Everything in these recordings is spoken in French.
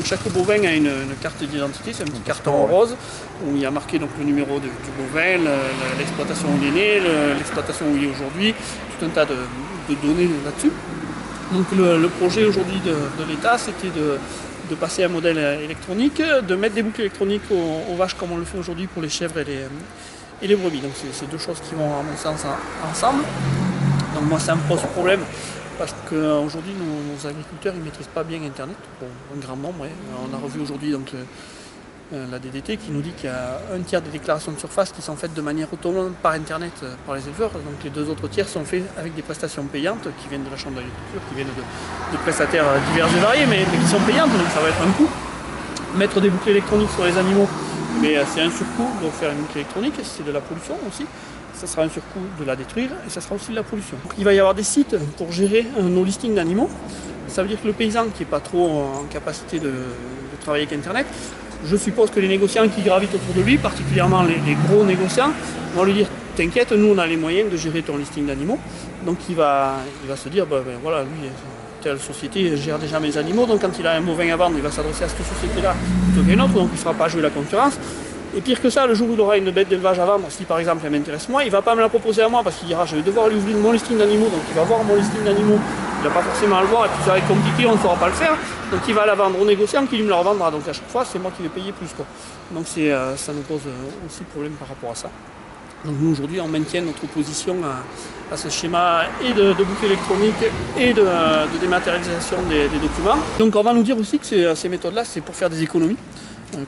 chaque bovin a une carte d'identité, c'est un petit carton rose où il y a marqué donc, le numéro du bovin, l'exploitation où il est né, l'exploitation où il est aujourd'hui, tout un tas de données là-dessus. Donc le projet aujourd'hui de l'État, c'était de passer à un modèle électronique, de mettre des boucles électroniques aux vaches comme on le fait aujourd'hui pour les chèvres et les brebis. Donc c'est deux choses qui vont à mon sens ensemble. Donc moi ça me pose problème parce qu'aujourd'hui nos agriculteurs ne maîtrisent pas bien Internet, pour un grand nombre. On a revu aujourd'hui donc la DDT qui nous dit qu'il y a un tiers des déclarations de surface qui sont faites de manière autonome par Internet par les éleveurs. Donc les deux autres tiers sont faits avec des prestations payantes qui viennent de la Chambre d'agriculture, qui viennent de prestataires divers et variés, mais qui sont payantes, donc ça va être un coût. Mettre des boucles électroniques sur les animaux, mais c'est un surcoût de faire une boucle électronique, c'est de la pollution aussi. Ça sera un surcoût de la détruire et ça sera aussi de la pollution. Donc, il va y avoir des sites pour gérer nos listings d'animaux. Ça veut dire que le paysan qui n'est pas trop en capacité de travailler avec Internet, je suppose que les négociants qui gravitent autour de lui, particulièrement les gros négociants, vont lui dire « T'inquiète, nous on a les moyens de gérer ton listing d'animaux ». Donc il va se dire voilà, lui, telle société gère déjà mes animaux, donc quand il a un bovin à vendre, il va s'adresser à cette société-là plutôt qu'à une autre, donc il ne fera pas jouer la concurrence. Et pire que ça, le jour où il aura une bête d'élevage à vendre, si par exemple elle m'intéresse moi, il ne va pas me la proposer à moi parce qu'il dira je vais devoir lui ouvrir mon listing d'animaux, donc il va voir mon listing d'animaux, il ne va pas forcément le voir et puis ça va être compliqué, on ne saura pas le faire, donc il va la vendre au négociant qui lui me la revendra, donc à chaque fois c'est moi qui vais payer plus quoi. Donc ça nous pose aussi problème par rapport à ça. Donc nous aujourd'hui on maintient notre position à ce schéma et de boucle électronique et de dématérialisation des documents. Donc on va nous dire aussi que ces méthodes-là c'est pour faire des économies,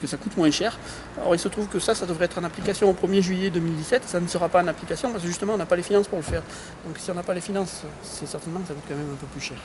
que ça coûte moins cher. Alors il se trouve que ça devrait être en application au 1er juillet 2017, ça ne sera pas en application parce que justement on n'a pas les finances pour le faire. Donc si on n'a pas les finances, c'est certainement que ça coûte quand même un peu plus cher.